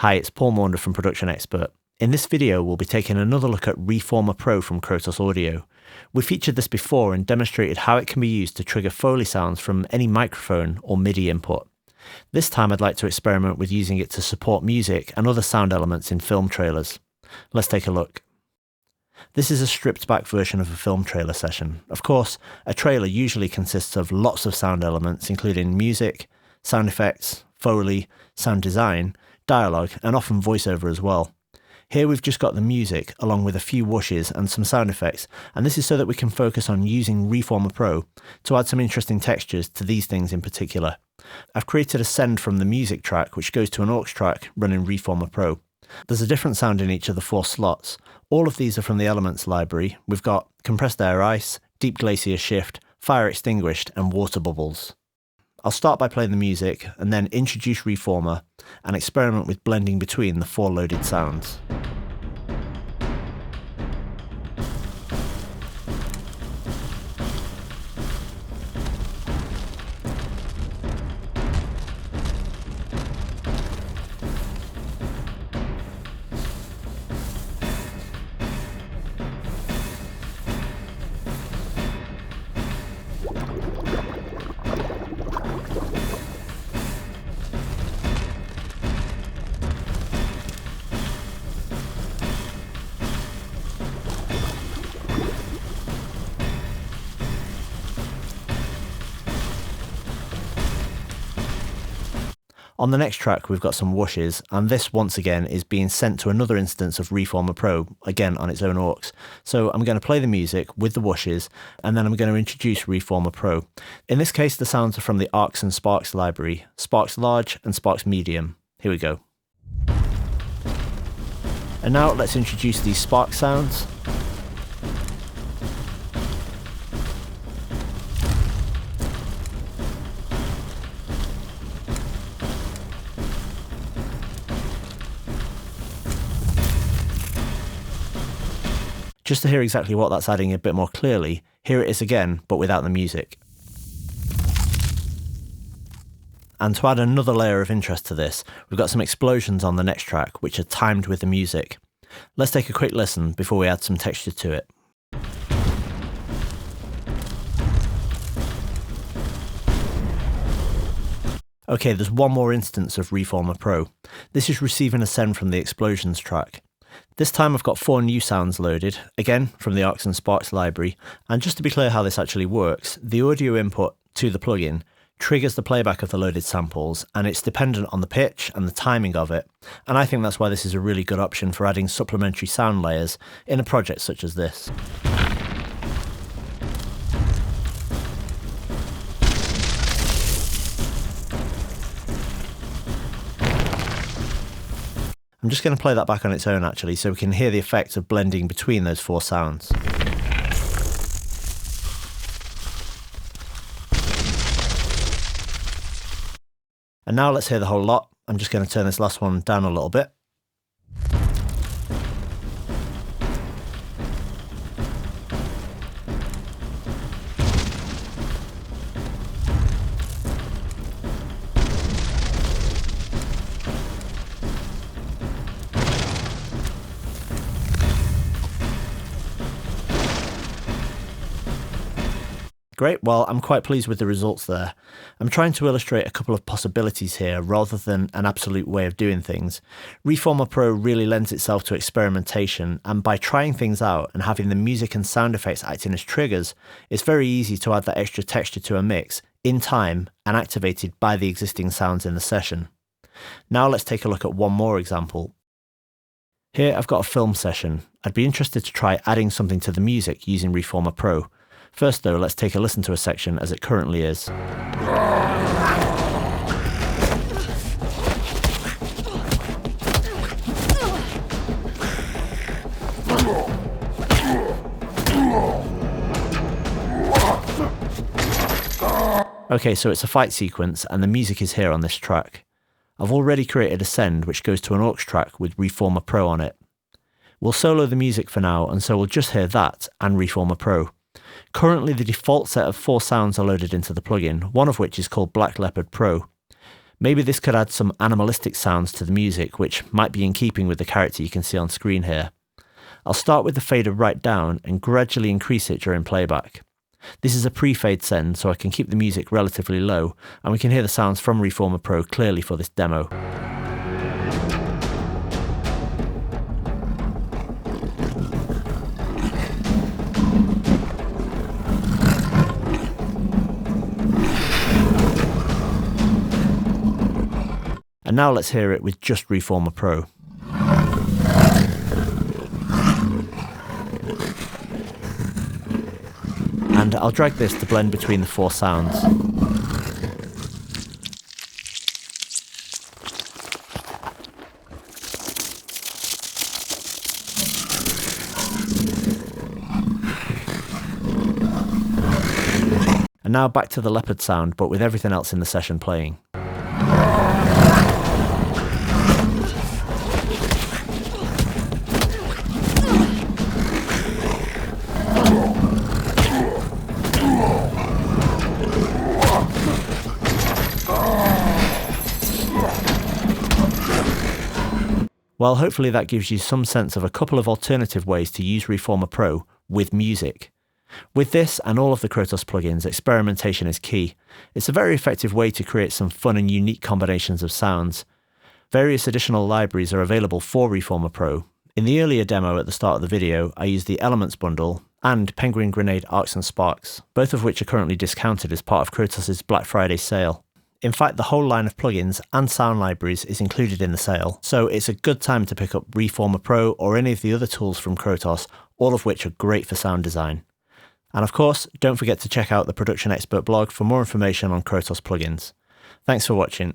Hi, it's Paul Maunder from Production Expert. In this video, we'll be taking another look at Reformer Pro from Krotos Audio. We featured this before and demonstrated how it can be used to trigger foley sounds from any microphone or MIDI input. This time I'd like to experiment with using it to support music and other sound elements in film trailers. Let's take a look. This is a stripped back version of a film trailer session. Of course, a trailer usually consists of lots of sound elements, including music, sound effects, foley, sound design, dialogue, and often voiceover as well. Here we've just got the music along with a few whooshes and some sound effects, and this is so that we can focus on using Reformer Pro to add some interesting textures to these things in particular. I've created a send from the music track which goes to an aux track running Reformer Pro. There's a different sound in each of the 4 slots. All of these are from the Elements library. We've got compressed air ice, deep glacier shift, fire extinguished, and water bubbles. I'll start by playing the music and then introduce Reformer and experiment with blending between the 4 loaded sounds. On the next track we've got some whooshes, and this once again is being sent to another instance of Reformer Pro, again on its own aux. So I'm going to play the music with the whooshes and then I'm going to introduce Reformer Pro. In this case the sounds are from the Arcs and Sparks library, Sparks Large and Sparks Medium. Here we go. And now let's introduce these Spark sounds. Just to hear exactly what that's adding a bit more clearly, here it is again, but without the music. And to add another layer of interest to this, we've got some explosions on the next track, which are timed with the music. Let's take a quick listen before we add some texture to it. Okay, there's one more instance of Reformer Pro. This is receiving a send from the explosions track. This time I've got 4 new sounds loaded, again from the Arcs and Sparks library, and just to be clear how this actually works, the audio input to the plugin triggers the playback of the loaded samples, and it's dependent on the pitch and the timing of it, and I think that's why this is a really good option for adding supplementary sound layers in a project such as this. I'm just going to play that back on its own actually, so we can hear the effect of blending between those 4 sounds. And now let's hear the whole lot. I'm just going to turn this last one down a little bit. Great, well I'm quite pleased with the results there. I'm trying to illustrate a couple of possibilities here rather than an absolute way of doing things. Reformer Pro really lends itself to experimentation, and by trying things out and having the music and sound effects acting as triggers, it's very easy to add that extra texture to a mix in time and activated by the existing sounds in the session. Now let's take a look at one more example. Here I've got a film session. I'd be interested to try adding something to the music using Reformer Pro. First though, let's take a listen to a section as it currently is. Okay, so it's a fight sequence and the music is here on this track. I've already created a send which goes to an aux track with Reformer Pro on it. We'll solo the music for now, and so we'll just hear that and Reformer Pro. Currently the default set of 4 sounds are loaded into the plugin, one of which is called Black Leopard Pro. Maybe this could add some animalistic sounds to the music, which might be in keeping with the character you can see on screen here. I'll start with the fader right down and gradually increase it during playback. This is a pre-fade send, so I can keep the music relatively low, and we can hear the sounds from Reformer Pro clearly for this demo. And now let's hear it with just Reformer Pro. And I'll drag this to blend between the four sounds. And now back to the leopard sound, but with everything else in the session playing. Well, hopefully that gives you some sense of a couple of alternative ways to use Reformer Pro with music. With this and all of the Krotos plugins, experimentation is key. It's a very effective way to create some fun and unique combinations of sounds. Various additional libraries are available for Reformer Pro. In the earlier demo at the start of the video, I used the Elements bundle and Penguin Grenade Arcs and Sparks, both of which are currently discounted as part of Krotos' Black Friday sale. In fact, the whole line of plugins and sound libraries is included in the sale, so it's a good time to pick up Reformer Pro or any of the other tools from Krotos, all of which are great for sound design. And of course, don't forget to check out the Production Expert blog for more information on Krotos plugins. Thanks for watching.